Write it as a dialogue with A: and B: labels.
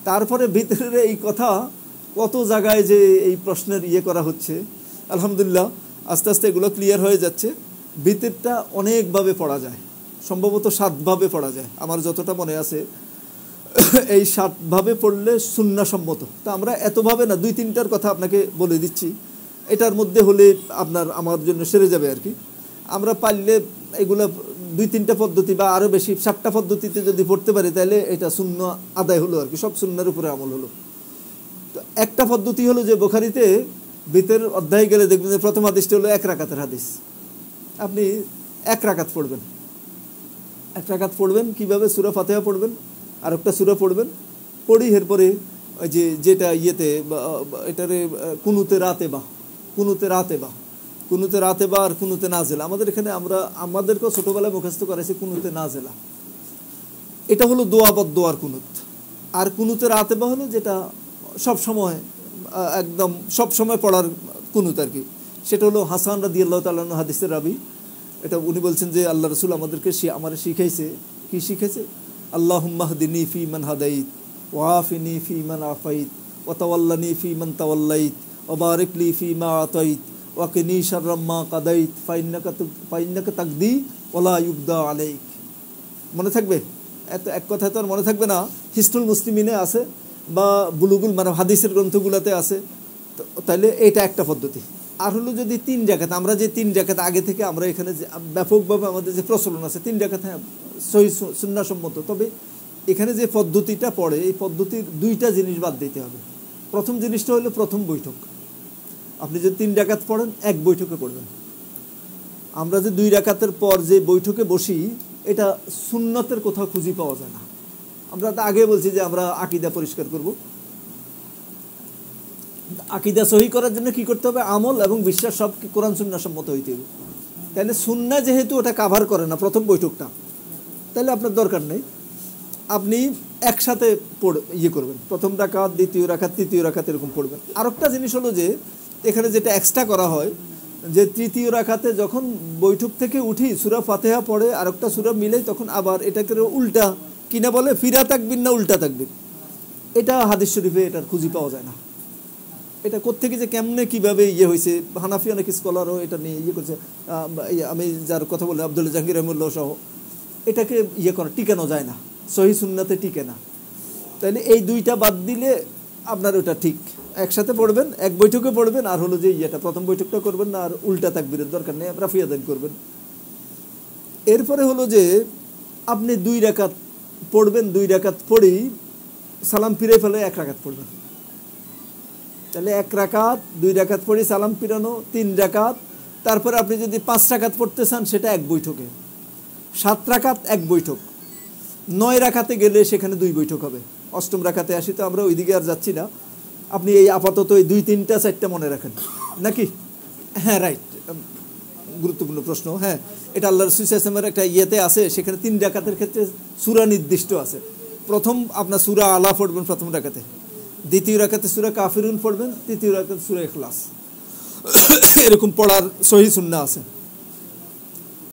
A: তারপরে ভিতরের এই কথা কত জায়গায় যে এই প্রশ্নের করা হচ্ছে, আলহামদুলিল্লাহ আস্তে আস্তে এগুলো ক্লিয়ার হয়ে যাচ্ছে। ভিতরটা অনেকভাবে পড়া যায়, সম্ভবত 7 ভাবে পড়া যায় আমার যতটা মনে আছে। এই 7 ভাবে পড়লে সুন্নাহসম্মত। তা আমরা এতভাবে না, 2-3টার কথা আপনাকে বলে দিচ্ছি, এটার মধ্যে হলে আমার জন্য সেরে যাবে আর কি। আমরা পারলে এগুলো 2-3টা পদ্ধতি বা আরও বেশি 7টা পদ্ধতিতে যদি পড়তে পারি তাহলে এটা সুন্নাহ আদায় হলো আর কি, সব সুন্নাহর উপরে আমল হলো। তো একটা পদ্ধতি হলো যে বুখারীতে ভিতর অধ্যায় গেলে দেখবেন যে প্রথম হাদিসটা হলো 1 রাকাতের হাদিস। আপনি 1 রাকাত পড়বেন, 1 রাকাত পড়বেন। কীভাবে? সূরা ফাতিহা পড়বেন, আর একটা সূরা পড়বেন, পড়ি এরপরে ওই যেটা এটারে কুনুতে রাতে বা আর কুনুতে নাজেলা। আমাদের এখানে আমাদেরকেও ছোটোবেলায় মুখস্থ করেছে কুনুতে নাজেলা। এটা হলো দোয়ার কুনুত। আর কুনুতে রাতে বা হলো যেটা সবসময় একদম সবসময় পড়ার কুনুত আর কি। সেটা হলো হাসান রাদিয়াল্লাহু তাআলা আনহু হাদিসের রাবি। এটা উনি বলছেন যে আল্লাহ রাসূল আমাদেরকে শিখাইছে, কি শিখেছে? আল্লাহুম্মা হদিনি ফি মান হাদাইত ওয়া আফিনি ফি মান আফাইত ওয়া তাওয়াল্লানি ফি মান তাওয়াল্লাইত ওয়া বারিক লি ফি মা আতাইত ওয়া কিনি শাররা মা কাদাইত ফাইন্নাকা তাকদি ওয়া লা ইউকদা আলাইক। মনে থাকবে? এত এক কথা তো আর মনে থাকবে না। হিস্টুল মুসলিমিনে আছে বা বুলুগুল মানে হাদিসের গ্রন্থগুলোতে আছে। তাইলে এটা একটা পদ্ধতি। আর হলো যদি 3 রাকাত, আমরা যে 3 রাকাত আগে থেকে আমরা এখানে যে ব্যাপকভাবে আমাদের যে প্রচলন আছে 3 রাকাত, হ্যাঁ সহিহ সুন্নাহসম্মত। তবে এখানে যে পদ্ধতিটা পড়ে এই পদ্ধতির 2টা জিনিস বাদ দিতে হবে। প্রথম জিনিসটা হলো প্রথম বৈঠক। আপনি যদি 3 রাকাত পড়েন 1 বৈঠকে পড়বেন। আমরা যে 2 রাকাতের পর যে বৈঠকে বসি এটা সুন্নতের কোথাও খুঁজে পাওয়া যায় না। আমরা তো আগে বলছি যে আমরা আকীদা পরিষ্কার করব। আকীদা সহি করার জন্য কি করতে হবে? আমল এবং বিশ্বাস সব কোরআন সুন্নাহ সম্মত হইতে হবে। তাহলে সুন্নাহ যেহেতু ওটা কাভার করে না প্রথম বৈঠকটা, তাহলে আপনার দরকার নেই। আপনি একসাথে করবেন, প্রথম রাকাত, দ্বিতীয় রাকাত, তৃতীয় রাকাত এরকম পড়বেন। আরেকটা জিনিস হলো যে এখানে যেটা এক্সট্রা করা হয় যে তৃতীয় রাকাতে যখন বৈঠক থেকে উঠি সূরা ফাতিহা পড়ে আরেকটা সূরা মিলে, তখন আবার এটাকে উল্টা কিনা বলে ফিরা তাকবীর না উল্টা তাকবীর, এটা হাদিস শরীফে এটার খুঁজে পাওয়া যায় না। এটা কোত্থেকে যে কেমনে কীভাবে হয়েছে, হানাফি অনেক স্কলারও এটা নিয়ে করছে। আমি যার কথা বললাম আব্দুল্লাহ জাহাঙ্গীর রহমুল্লাহ সহ, এটাকে টিকানো যায় না, সহিহ সুন্নাতে টিকে না। তাইলে এই 2টা বাদ দিলে আপনার ওটা ঠিক। একসাথে পড়বেন, 1 বৈঠকে পড়বেন, আর হলো যে প্রথম বৈঠকটা করবেন না, আর উল্টা তাকবীরের দরকার নেই, রাফিয়া দান করবেন। এরপরে হলো যে আপনি 2 রাকাত পড়বেন, 2 রাকাত পড়েই সালাম ফিরে ফেলে 1 রাকাত পড়বেন। তাহলে 1 রাকাত, 2 রাকাত পড়ি সালাম ফিরানো, 3 রাকাত। তারপরে আপনি যদি 5 রাকাত পড়তে চান সেটা 1 বৈঠকে, 7 রাকাত 1 বৈঠক, 9 রাকাতে গেলে সেখানে 2 বৈঠক হবে। 8ম রাকাতে আসি, তো আমরা ওইদিকে আর যাচ্ছি না। আপনি এই আপাতত এই 2, 3টা 4টা মনে রাখেন নাকি? হ্যাঁ, রাইট, গুরুত্বপূর্ণ প্রশ্ন। হ্যাঁ, এটা আল্লাহ রাসূল সাল্লাল্লাহু আলাইহি ওয়াসাল্লামের একটা আছে, সেখানে 3 রাকাতের ক্ষেত্রে সূরা নির্দিষ্ট আছে। প্রথম আপনার সূরা আলা পড়বেন প্রথম রাকাতে, দ্বিতীয় রাকাতে সূরা কাফিরুন পড়বেন, তৃতীয় রাকাতে সূরা ইখলাস। এরকম পড়ার সহিহ সুন্নাহ আছে।